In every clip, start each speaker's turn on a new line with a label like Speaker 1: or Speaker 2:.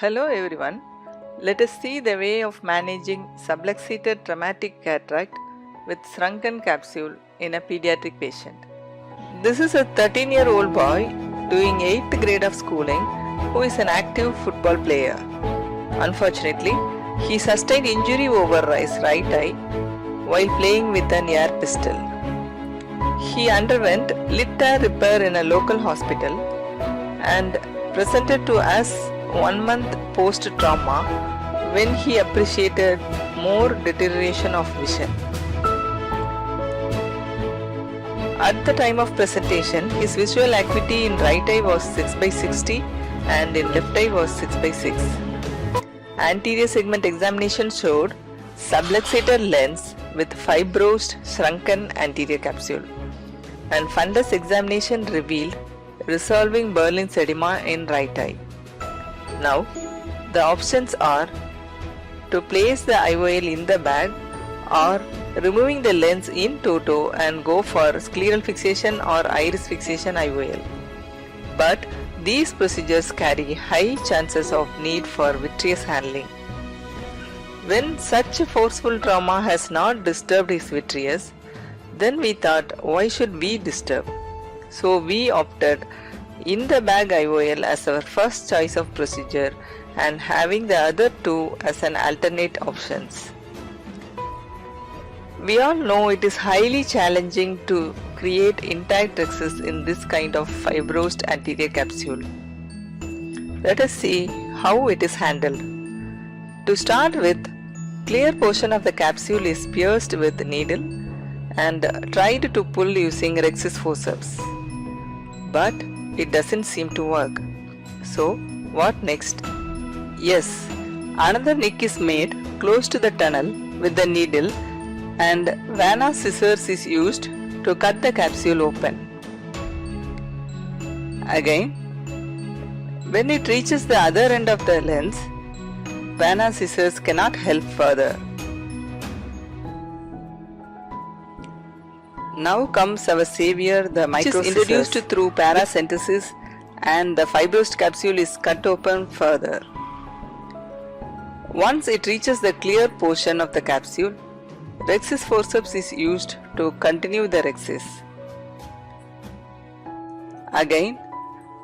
Speaker 1: Hello everyone. Let us see the way of managing subluxated traumatic cataract with shrunken capsule in a pediatric patient. This is a 13-year-old boy doing 8th grade of schooling who is an active football player. Unfortunately, he sustained injury over his right eye while playing with an air pistol. He underwent lid tear repair in a local hospital and presented to us 1 month post-trauma when he appreciated more deterioration of vision. At the time of presentation, his visual acuity in right eye was 6/60 and in left eye was 6/6. Anterior segment examination showed subluxated lens with fibrosed shrunken anterior capsule, and fundus examination revealed resolving Berlin's edema in right eye. Now, the options are to place the IOL in the bag or removing the lens in toto and go for scleral fixation or iris fixation IOL. But these procedures carry high chances of need for vitreous handling. When such a forceful trauma has not disturbed his vitreous, then we thought, why should we disturb? So we opted in the bag IOL as our first choice of procedure and having the other two as an alternate options. We all know it is highly challenging to create intact rexus in this kind of fibrosed anterior capsule. Let us see how it is handled. To start with, clear portion of the capsule is pierced with needle and tried to pull using rexus forceps. But it doesn't seem to work. So what next? Yes, another nick is made close to the tunnel with the needle and Vanna scissors is used to cut the capsule open. Again, when it reaches the other end of the lens, Vanna scissors cannot help further. Now comes our savior, the micro scissors, introduced through paracentesis, and the fibrosed capsule is cut open further. Once it reaches the clear portion of the capsule, rexus forceps is used to continue the rexus. Again,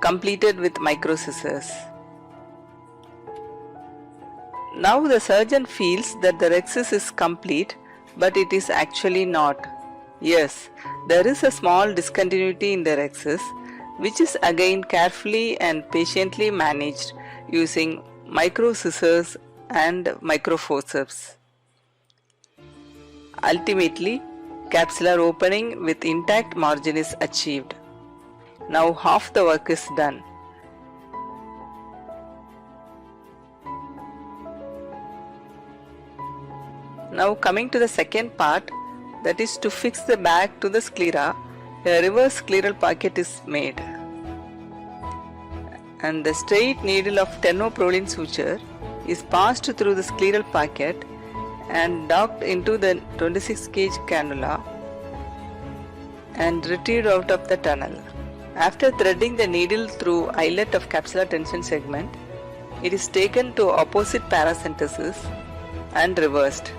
Speaker 1: completed with micro scissors. Now the surgeon feels that the rexus is complete, but it is actually not. Yes, there is a small discontinuity in the rexus, which is again carefully and patiently managed using micro scissors and micro forceps. Ultimately, capsular opening with intact margin is achieved. Now half the work is done. Now coming to the second part, that is to fix the bag to the sclera, a reverse scleral pocket is made. And the straight needle of tenoprolene suture is passed through the scleral pocket and docked into the 26 gauge cannula and retrieved out of the tunnel. After threading the needle through eyelet of capsular tension segment, it is taken to opposite paracentesis and reversed.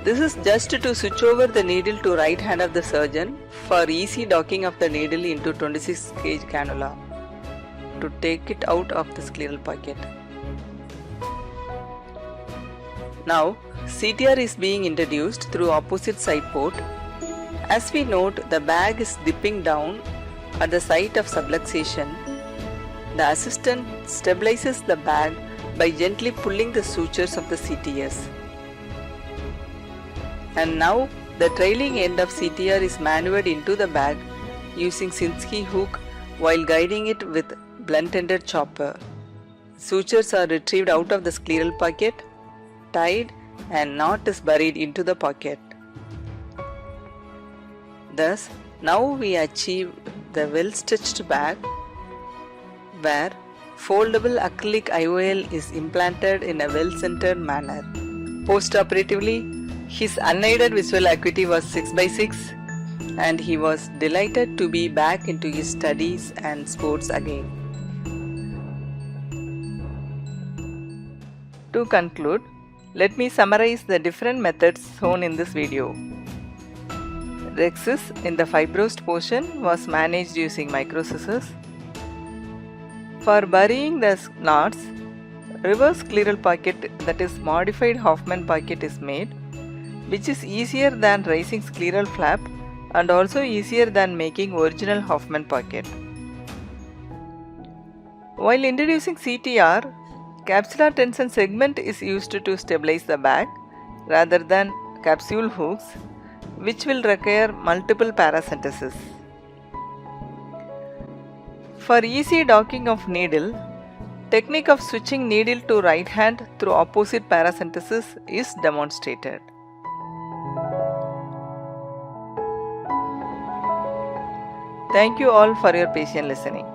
Speaker 1: This is just to switch over the needle to right hand of the surgeon for easy docking of the needle into 26 gauge cannula to take it out of the scleral pocket. Now CTR is being introduced through opposite side port. As we note, the bag is dipping down at the site of subluxation. The assistant stabilizes the bag by gently pulling the sutures of the CTS. And now the trailing end of CTR is maneuvered into the bag using Sinskey hook while guiding it with blunt-ended chopper. Sutures are retrieved out of the scleral pocket, tied, and knot is buried into the pocket. Thus, now we achieve the well-stitched bag where foldable acrylic IOL is implanted in a well-centered manner. Post-operatively, his unaided visual acuity was 6/6 and he was delighted to be back into his studies and sports again. To conclude, let me summarize the different methods shown in this video. Rhexis in the fibrosed portion was managed using microscissors. For burying the knots, reverse scleral pocket, that is modified Hoffman pocket, is made, which is easier than raising scleral flap and also easier than making original Hoffman pocket. While introducing CTR, capsular tension segment is used to stabilize the bag rather than capsule hooks, which will require multiple paracentesis. For easy docking of needle, technique of switching needle to right hand through opposite paracentesis is demonstrated. Thank you all for your patient listening.